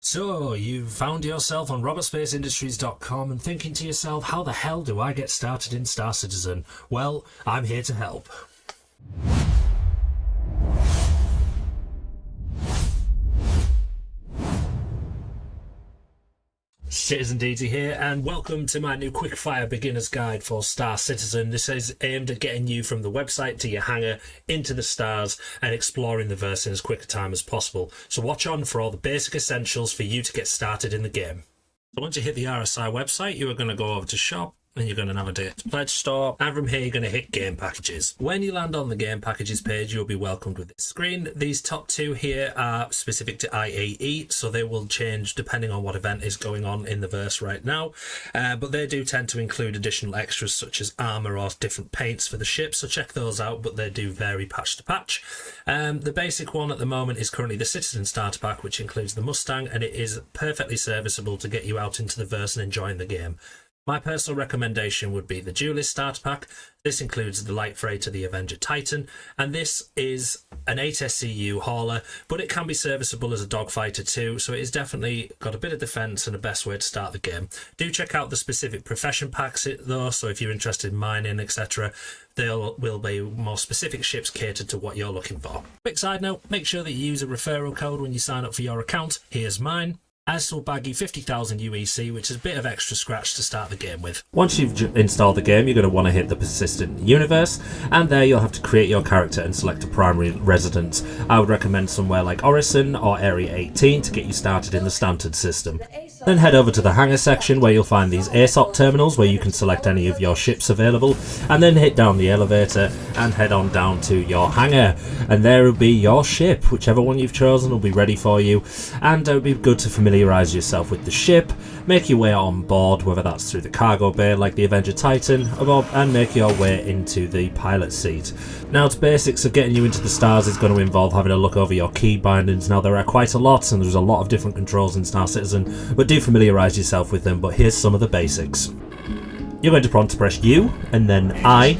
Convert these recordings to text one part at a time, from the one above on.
So, you've found yourself on robertspaceindustries.com and thinking to yourself, how the hell do I get started in Star Citizen? Well, I'm here to help. Citizen DT here, and welcome to my new quickfire beginner's guide for Star Citizen. This is aimed at getting you from the website to your hangar, into the stars, and exploring the verse in as quick a time as possible. So watch on for all the basic essentials for you to get started in the game. So once you hit the RSI website, you are going to go over to shop, and you're going to navigate to Pledge Store, and from here you're going to hit Game Packages. When you land on the Game Packages page, you'll be welcomed with this screen. These top two here are specific to IAE, so they will change depending on what event is going on in the verse right now, but they do tend to include additional extras such as armour or different paints for the ship, so check those out, but they do vary patch to patch. The basic one at the moment is currently the Citizen Starter Pack, which includes the Mustang, and it is perfectly serviceable to get you out into the verse and enjoying the game. My personal recommendation would be the Duelist Starter Pack. This includes the light freighter, the Avenger Titan, and this is an 8 SCU hauler, but it can be serviceable as a dogfighter too, so it is definitely got a bit of defense and a best way to start the game. Do check out the specific profession packs though, so if you're interested in mining, etc., there will be more specific ships catered to what you're looking for. Quick side note, make sure that you use a referral code when you sign up for your account. Here's mine. As will bag you 50,000 UEC, which is a bit of extra scratch to start the game with. Once you've installed the game, you're going to want to hit the Persistent Universe, and there you'll have to create your character and select a primary residence. I would recommend somewhere like Orison or Area 18 to get you started in the standard system. Then head over to the hangar section where you'll find these ASOP terminals where you can select any of your ships available, and then hit down the elevator and head on down to your hangar, and there will be your ship. Whichever one you've chosen will be ready for you, and it would be good to familiarise yourself with the ship, make your way on board, whether that's through the cargo bay like the Avenger Titan, and make your way into the pilot seat. Now, the basics of getting you into the stars is going to involve having a look over your key bindings. Now, there are quite a lot, and there's a lot of different controls in Star Citizen, but do familiarise yourself with them. But here's some of the basics. You're going to prompt to press U and then I,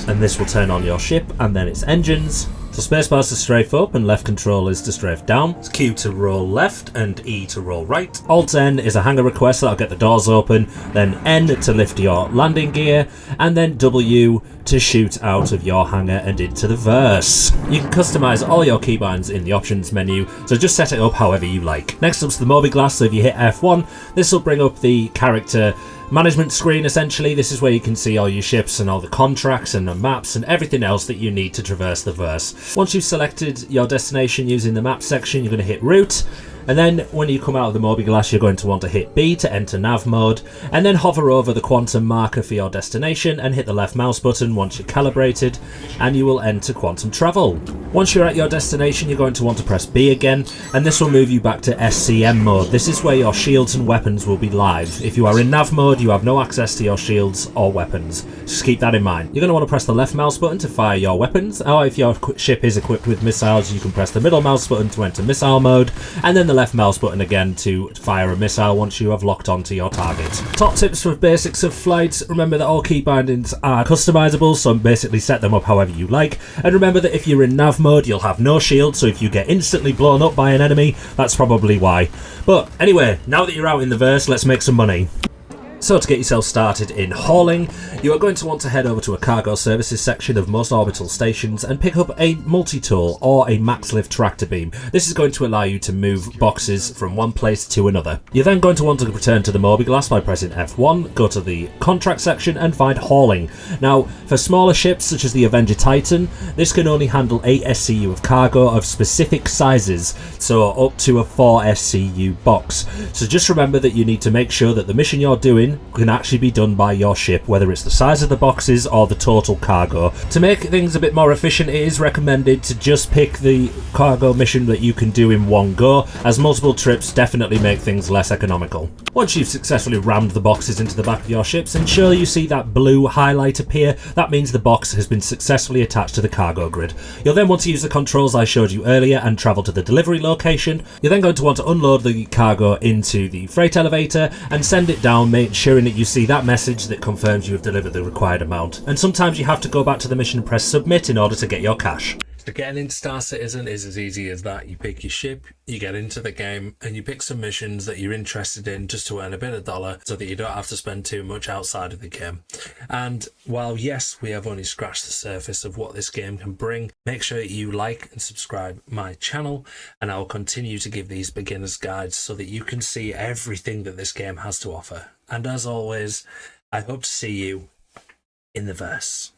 and this will turn on your ship and then its engines. So spacebar is to strafe up and left control is to strafe down. It's Q to roll left and E to roll right. Alt N is a hangar request, that'll get the doors open. Then N to lift your landing gear, and then W to shoot out of your hangar and into the verse. You can customise all your keybinds in the options menu, so just set it up however you like. Next up's the Mobiglass, so if you hit F1, this will bring up the character management screen. Essentially, this is where you can see all your ships and all the contracts and the maps and everything else that you need to traverse the verse. Once you've selected your destination using the map section, you're going to hit route, and then when you come out of the Mobiglass, you're going to want to hit B to enter nav mode, and then hover over the quantum marker for your destination and hit the left mouse button once you're calibrated, and you will enter quantum travel. Once you're at your destination, you're going to want to press B again, and this will move you back to SCM mode. This is where your shields and weapons will be live. If you are in nav mode, you have no access to your shields or weapons. Just keep that in mind. You're going to want to press the left mouse button to fire your weapons, or if your ship is equipped with missiles, you can press the middle mouse button to enter missile mode, and then the left mouse button again to fire a missile once you have locked onto your target. Top tips for basics of flight: remember that all key bindings are customizable, so basically set them up however you like, and remember that if you're in nav mode you'll have no shield, so if you get instantly blown up by an enemy, that's probably why. But anyway, now that you're out in the verse, let's make some money. So to get yourself started in hauling, you are going to want to head over to a cargo services section of most orbital stations and pick up a multi-tool or a max lift tractor beam. This is going to allow you to move boxes from one place to another. You're then going to want to return to the Mobiglass by pressing F1, go to the contract section and find hauling. Now, for smaller ships such as the Avenger Titan, this can only handle 8 SCU of cargo of specific sizes, so up to a 4 SCU box. So just remember that you need to make sure that the mission you're doing can actually be done by your ship, whether it's the size of the boxes or the total cargo. To make things a bit more efficient, it is recommended to just pick the cargo mission that you can do in one go, as multiple trips definitely make things less economical. Once you've successfully rammed the boxes into the back of your ships, ensure you see that blue highlight appear. That means the box has been successfully attached to the cargo grid. You'll then want to use the controls I showed you earlier and travel to the delivery location. You're then going to want to unload the cargo into the freight elevator and send it down, ensuring that you see that message that confirms you have delivered the required amount. And sometimes you have to go back to the mission and press submit in order to get your cash. So getting into Star Citizen is as easy as that. You pick your ship, you get into the game, and you pick some missions that you're interested in just to earn a bit of dollar so that you don't have to spend too much outside of the game. And while, yes, we have only scratched the surface of what this game can bring, make sure you like and subscribe my channel, and I'll continue to give these beginner's guides so that you can see everything that this game has to offer. And as always, I hope to see you in the verse.